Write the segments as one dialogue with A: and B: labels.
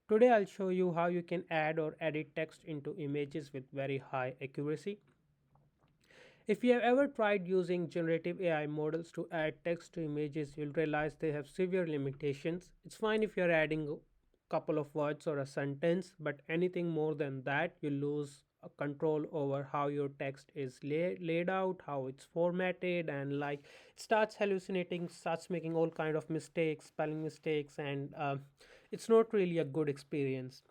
A: Today I'll show you how you can add or edit text into images with very high accuracy. If you have ever tried using generative AI models to add text to images, you'll realize they have severe limitations. It's fine if you're adding a couple of words or a sentence, but anything more than that, you lose control over how your text is laid out, how it's formatted, and like it starts hallucinating, starts making all kind of mistakes, spelling mistakes, and it's not really a good experience.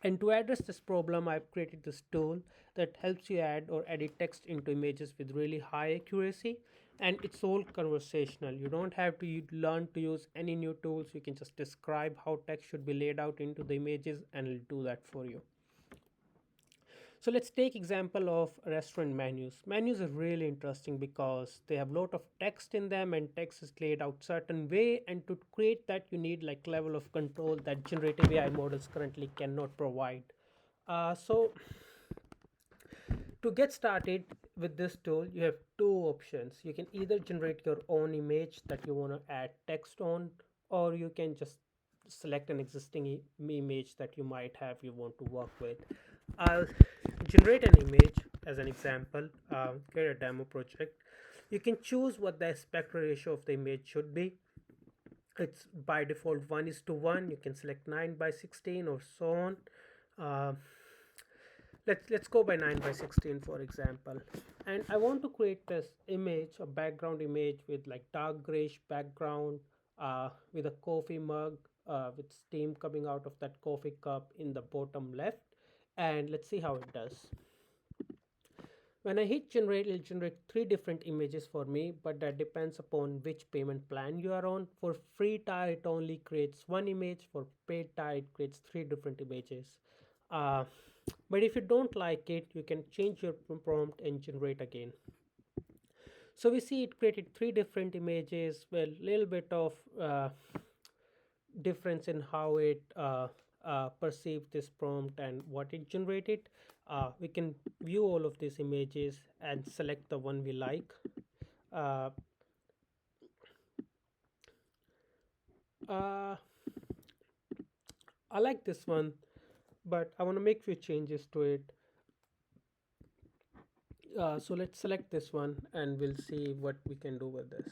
A: And to address this problem, I've created this tool that helps you add or edit text into images with really high accuracy. And it's all conversational. You don't have to learn to use any new tools. You can just describe how text should be laid out into the images and it'll do that for you. So let's take example of restaurant menus. Menus are really interesting because they have a lot of text in them and text is laid out certain way, and to create that you need like level of control that generative AI models currently cannot provide. So to get started with this tool, you have two options. You can either generate your own image that you want to add text on, or you can just select an existing image that you might have you want to work with. I'll generate an image as an example, create a demo project. You can choose what the aspect ratio of the image should be. It's by default 1 is to 1. You can select 9 by 16 or so on. uh, let's go by 9 by 16 for example. And I want to create this image, a background image with like dark grayish background, with a coffee mug, with steam coming out of that coffee cup in the bottom left. And let's see how it does. When I hit generate, it'll generate three different images for me, but that depends upon which payment plan you are on. For free tier, it only creates one image. For paid tier, it creates three different images. Uh, but if you don't like it, you can change your prompt and generate again. So we see it created three different images with a little bit of difference in how it perceived this prompt and what it generated. We can view all of these images and select the one we like. Uh, uh, I like this one, but I want to make few changes to it. So let's select this one and we'll see what we can do with this.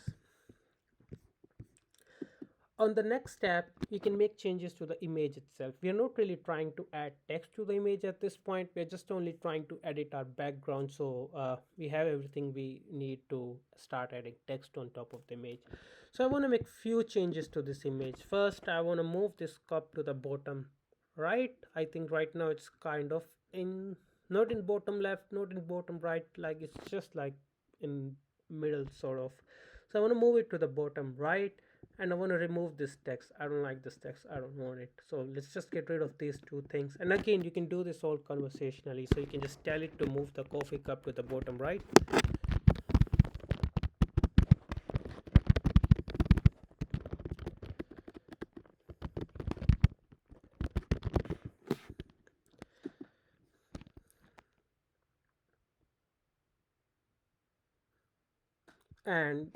A: On the next step, you can make changes to the image itself. We are not really trying to add text to the image at this point. We're just only trying to edit our background, so we have everything we need to start adding text on top of the image. So I want to make few changes to this image. First, I want to move this cup to the bottom right. I think right now it's kind of in, not in bottom left, not in bottom right, like it's just like in middle sort of. So I want to move it to the bottom right, and I want to remove this text. I don't like this text, I don't want it. So let's just get rid of these two things. And again, you can do this all conversationally, so you can just tell it to move the coffee cup to the bottom right. And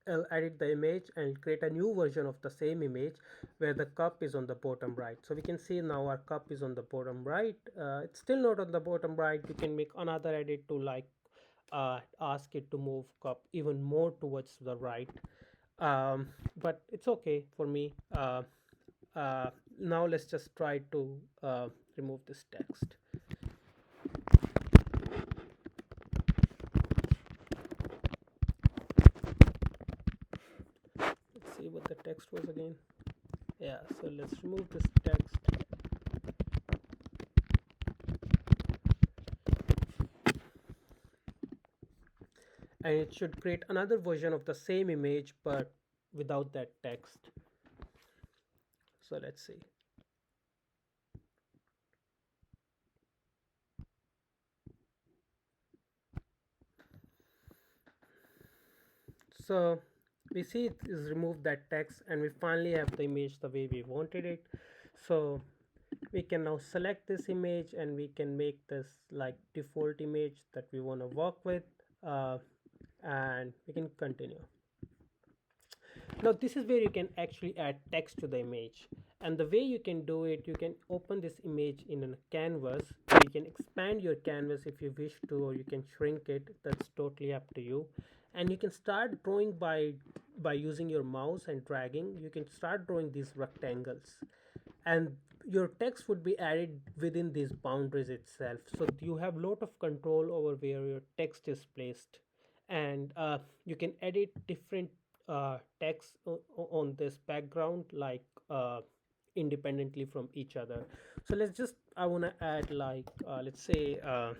A: I'll edit the image and create a new version of the same image where the cup is on the bottom right. So we can see now our cup is on the bottom right. It's still not on the bottom right. You can make another edit to like ask it to move cup even more towards the right. But it's okay for me. Uh, Now let's just try to remove this text. Let's see what the text was again. Yeah, so let's remove this text. And it should create another version of the same image but without that text. So let's see. So we see it is removed that text and we finally have the image the way we wanted it. So we can now select this image and we can make this like default image that we want to work with, and we can continue. Now this is where you can actually add text to the image, and the way you can do it, you can open this image in a canvas. You can expand your canvas if you wish to, or you can shrink it. That's totally up to you. And you can start drawing by using your mouse and dragging. You can start drawing these rectangles, and your text would be added within these boundaries itself, so you have lot of control over where your text is placed. And you can edit different text on this background, like independently from each other. So let's just, I want to add like let's say uh,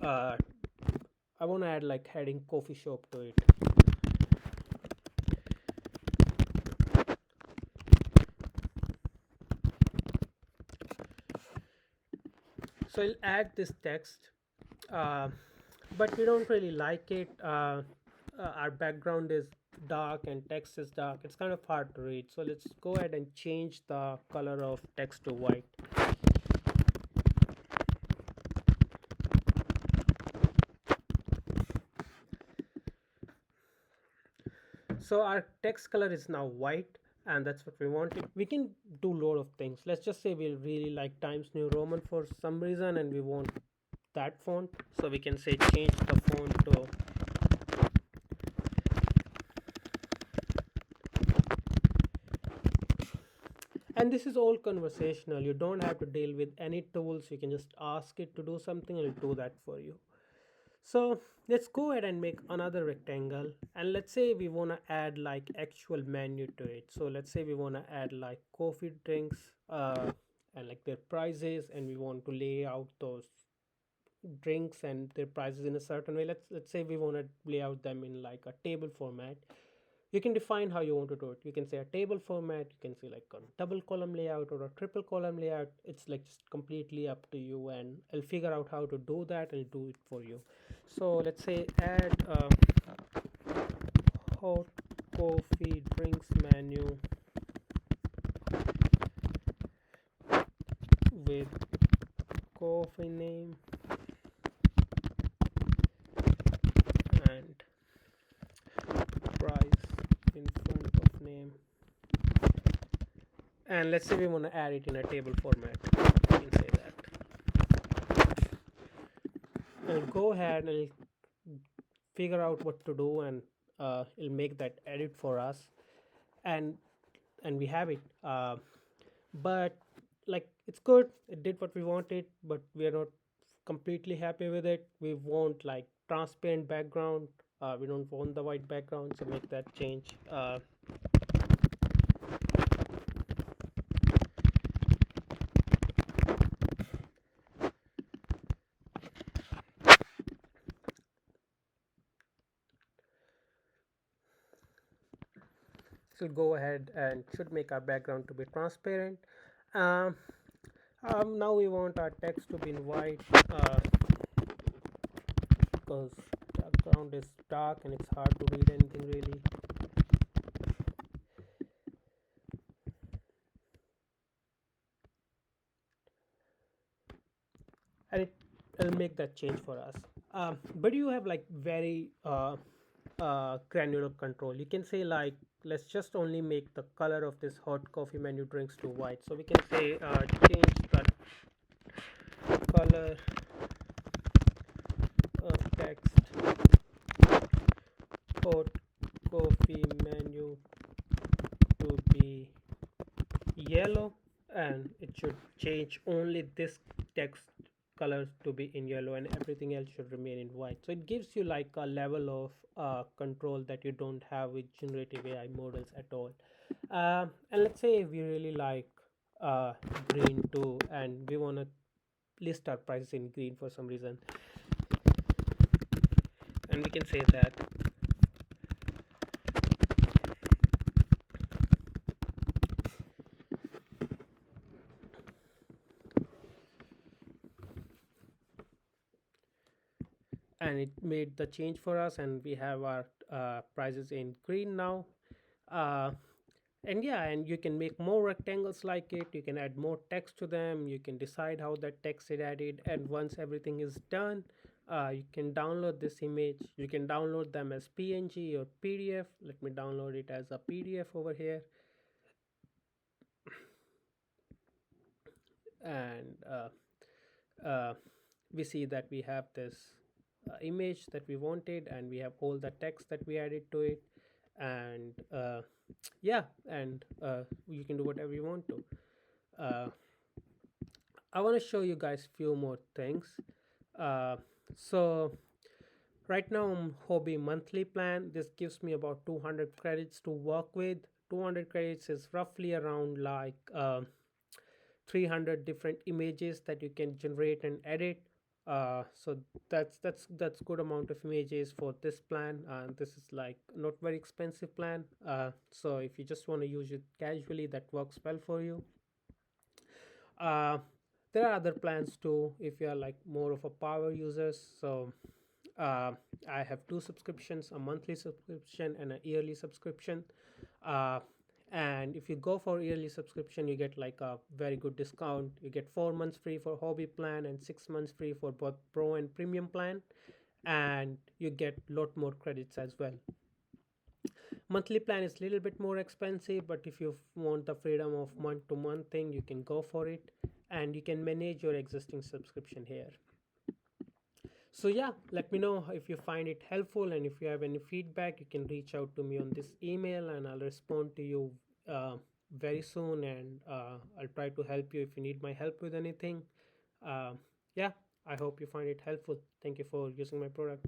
A: I want to add like heading coffee shop to it. So I'll add this text, uh, but we don't really like it. Our background is dark and text is dark. It's kind of hard to read. So let's go ahead and change the color of text to white. So our text color is now white, and that's what we wanted. We can do a lot of things. Let's just say we really like Times New Roman for some reason, and we want that font. So we can say change the font to, and this is all conversational. You don't have to deal with any tools. You can just ask it to do something, and it'll do that for you. So let's go ahead and make another rectangle, and let's say we want to add like actual menu to it. So let's say we want to add like coffee drinks, and like their prices, and we want to lay out those drinks and their prices in a certain way. Let's say we want to lay out them in like a table format. You can define how you want to do it. You can say a table format, you can say like a double column layout or a triple column layout. It's like just completely up to you, and I'll figure out how to do that and do it for you. So let's say add a hot coffee drinks menu with coffee name and price in front of name. And let's say we want to add it in a table format. We can say that. I'll go ahead and figure out what to do, and it'll make that edit for us, and we have it. But like, it's good, it did what we wanted, but we are not completely happy with it. We want like transparent background. We don't want the white background, so make that change. So go ahead and should make our background to be transparent. um, Now we want our text to be in white, because background is dark and it's hard to read anything really. And it'll make that change for us. But you have like very granular control. You can say like, let's just only make the color of this hot coffee menu drinks to white. So we can say change the color of text hot coffee menu to be yellow, and it should change only this text colors to be in yellow, and everything else should remain in white. So it gives you like a level of control that you don't have with generative AI models at all. And let's say we really like uh, green too, and we want to list our prices in green for some reason, and we can say that. And it made the change for us, and we have our prices in green now. uh, and yeah, and you can make more rectangles like it. You can add more text to them. You can decide how that text is added, and once everything is done, You can download this image. You can download them as PNG or PDF. Let me download it as a PDF over here. And uh, we see that we have this image that we wanted, and we have all the text that we added to it. And yeah, and you can do whatever you want to. uh, I want to show you guys few more things. uh, so right now I'm hobby monthly plan. This gives me about 200 credits to work with. 200 credits is roughly around like 300 different images that you can generate and edit. So that's good amount of images for this plan. This is like not very expensive plan. So if you just want to use it casually, that works well for you. uh, there are other plans too if you are like more of a power users. So uh, I have two subscriptions, a monthly subscription and a yearly subscription. uh, and if you go for yearly subscription, you get like a very good discount. You get 4 months free for hobby plan and 6 months free for both pro and premium plan, and you get lot more credits as well. Monthly plan is a little bit more expensive, but if you want the freedom of month to month thing, you can go for it, and you can manage your existing subscription here. So yeah, let me know if you find it helpful, and if you have any feedback, you can reach out to me on this email, and I'll respond to you very soon, and I'll try to help you if you need my help with anything. uh, yeah, I hope you find it helpful. Thank you for using my product.